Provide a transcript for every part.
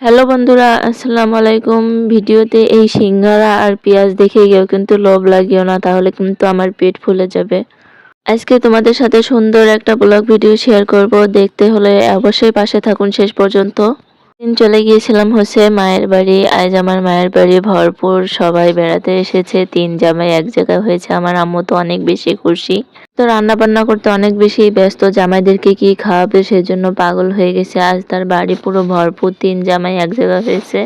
Hello বন্ধুরা, আসসালামু আলাইকুম। ভিডিওতে এই সিঙ্গারা আর পেঁয়াজ দেখে গিয়েও কিন্তু লোভ লাগিও না, তাহলে কিন্তু আমার পেট ফুলে যাবে। আজকে তোমাদের সাথে সুন্দর একটা ব্লগ ভিডিও শেয়ার করব। দেখতে হলে অবশ্যই পাশে থাকুন শেষ পর্যন্ত। দিন চলে গিয়েছিলাম হচ্ছে মায়ের বাড়ি। আজ আমার মায়ের বাড়ি ভরপুর, সবাই বেড়াতে এসেছে। ৩ জামাই এক জায়গায় হয়েছে। আমার আম্মু তো অনেক বেশি খুশি। তো রান্না বান্না করতে অনেক বেশি ব্যস্ত, জামাইদেরকে কি খাওয়াবে সেজন্য পাগল হয়ে গেছে। আজ তার বাড়ি পুরো ভরপুর, ৩ জামাই এক জায়গা হয়েছে।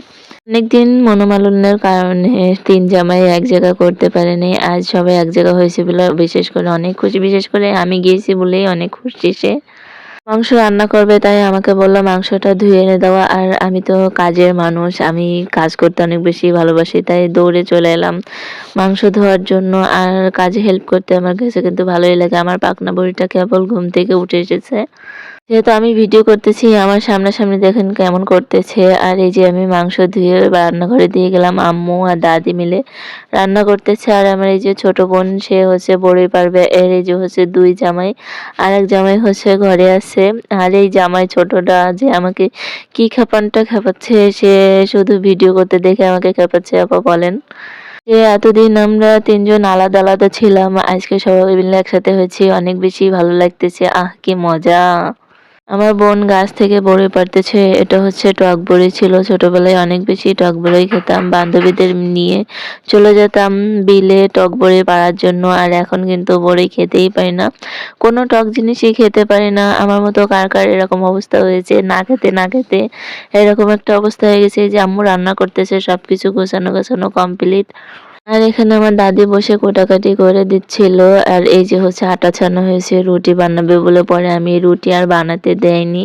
অনেকদিন মনোমালিন্যের কারণে ৩ জামাই এক জায়গা করতে পারেনি। আজ সবাই এক জায়গা হয়েছে বলে বিশেষ করে অনেক খুশি। বিশেষ করে আমি গিয়েছি বলেই অনেক খুশি সে। মাংস রান্না করবে, তাই আমাকে বলল মাংসটা ধুয়ে এনে দেওয়া। আর আমি তো কাজের মানুষ, আমি কাজ করতে অনেক বেশি ভালোবাসি, তাই দৌড়ে চলে এলাম মাংস ধোয়ার জন্য। আর কাজে হেল্প করতে আমার কাছে কিন্তু ভালোই লাগে। আমার পাকনা বুড়িটা কেবল ঘুম থেকে উঠে এসেছে। যেহেতু আমি ভিডিও করতেছি, আমার সামনাসামনি দেখেন কেমন করতেছে। আর এই যে আমি মাংস ধুয়ে রান্নাঘরে দিয়ে গেলাম, আম্মু আর দাদি মিলে রান্না করতেছে। আর আমার এই যে ছোট বোন, সে হচ্ছে বড়ই পারবে। এর এই যে হচ্ছে ২ জামাই, আর এক জামাই হচ্ছে ঘরে আছে। আর এই জামাই ছোটটা যে আমাকে কি খেপানটা খেপাচ্ছে, সে শুধু ভিডিও করতে দেখে আমাকে খেপাচ্ছে। আপা বলেন যে এতদিন আমরা ৩ জন আলাদা আলাদা ছিলাম, আজকে সবাই মিলে একসাথে হয়েছি, অনেক বেশি ভালো লাগতেছে। আহ কি মজা! আমার বোন গাছ থেকে বড়ি পাড়তেছে। এটা হচ্ছে টক বড়ি ছিল। ছোটবেলায় অনেক বেশি টক বড়ি খেতাম। বান্ধবীদের নিয়ে চলে যেতাম বিলে টক বড়ি পাড়ার জন্য। আর এখন কিন্তু বড়ি খেতেই পারি না। কোনো টক জিনিসই খেতে পারি না। আমার মতো কার কার এরকম অবস্থা হয়েছে, না খেতে না খেতে এরকম একটা অবস্থা হয়ে গেছে। এই যে আম্মু রান্না করতেছে, সবকিছু গোছানো গোছানো কমপ্লিট। আর এখানে আমার দাদি বসে কোটাকাটি করে দিচ্ছিল। আর এই যে হচ্ছে আটা ছানা হয়েছে, রুটি বানাবে বলে পরে আমি রুটি আর বানাতে দেয়নি।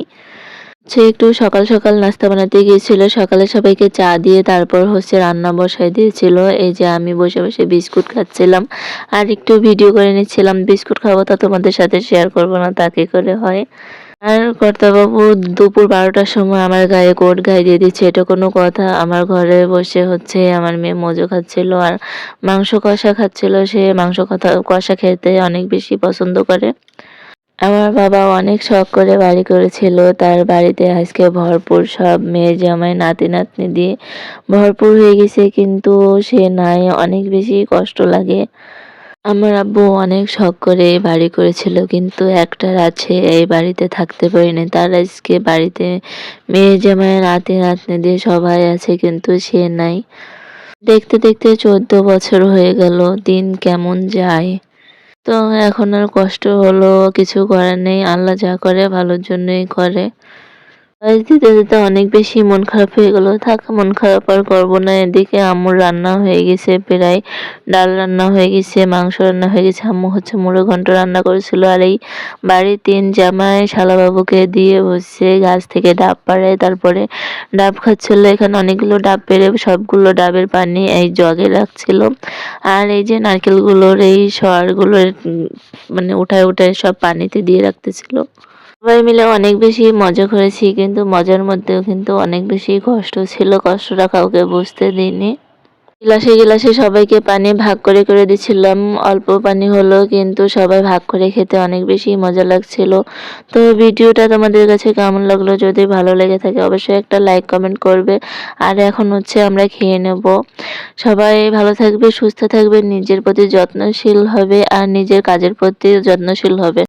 সে একটু সকাল সকাল নাস্তা বানাতে গিয়েছিল। সকালে সবাইকে চা দিয়ে তারপর হচ্ছে রান্না বসাই দিয়েছিল। এই যে আমি বসে বসে বিস্কুট খাচ্ছিলাম আর একটু ভিডিও করে নিচ্ছিলাম। বিস্কুট খাবো তা তোমাদের সাথে শেয়ার করবো না, তা কি করে হয়। আর কর্তাবাবু দুপুর ১২টার সময় আমার গায়ে কোট গায়ে দিয়ে দিচ্ছে, এটা কোনো কথা? আমার ঘরে বসে হচ্ছে আমার মেয়ে মজো খাচ্ছিল আর মাংস কষা খাচ্ছিল। সে মাংস কষা খেতে অনেক বেশি পছন্দ করে। আমার বাবা অনেক শখ করে বাড়ি করেছিল। তার বাড়িতে আজকে ভরপুর, সব মেয়ে জামাই নাতি নাতনি দিয়ে ভরপুর হয়ে গেছে, কিন্তু সে নাই, অনেক বেশি কষ্ট লাগে। আমার আব্বু অনেক শখ করে এই বাড়ি করেছিল, কিন্তু একটা রাত সে এই বাড়িতে থাকতে পারেনি। তার আজকে বাড়িতে মেয়ে জামাই নাতি নাতনি দিয়ে সবাই আছে, কিন্তু সে নাই। দেখতে দেখতে ১৪ বছর হয়ে গেল, দিন কেমন যায়। তো এখন আর কষ্ট হলো, কিছু করার নেই। আল্লাহ যা করে ভালোর জন্যই করে। আজ দিতে দিতে অনেক বেশি মন খারাপ হয়ে গেল। থাক, মন খারাপ আর করবো না। এদিকে আম্মুর রান্না হয়ে গেছে প্রায়, ডাল রান্না হয়ে গেছে, মাংস রান্না হয়ে গেছে। আম্মু হচ্ছে মুড়ো ঘন্ট রান্না করেছিল। আর এই বাড়ির ৩ জামাই শালাবাবুকে দিয়ে বসে গাছ থেকে ডাব পাড়ায়, তারপরে ডাব খাচ্ছিল। এখানে অনেকগুলো ডাব পেড়ে সবগুলো ডাবের পানি এই জগে রাখছিল। আর এই যে নারকেলগুলোর এই সরগুলোর মানে উঠায় উঠায় সব পানিতে দিয়ে রাখতেছিল। সবাই মিলে অনেক বেশি মজা করেছি, কিন্তু মজার মধ্যেও কিন্তু অনেক বেশি কষ্ট ছিল। কষ্টটা কাউকে বুঝতে দিইনি। গিলাসে গিলাসে সবাইকে পানি ভাগ করে করে দিচ্ছিলাম। অল্প পানি হলো, কিন্তু সবাই ভাগ করে খেতে অনেক বেশি মজা লাগছিল। তো ভিডিওটা তোমাদের কাছে কেমন লাগলো? যদি ভালো লেগে থাকে অবশ্যই একটা লাইক কমেন্ট করবে। আর এখন হচ্ছে আমরা খেয়ে নেব। সবাই ভালো থাকবে, সুস্থ থাকবে, নিজের প্রতি যত্নশীল হবে আর নিজের কাজের প্রতি যত্নশীল হবে।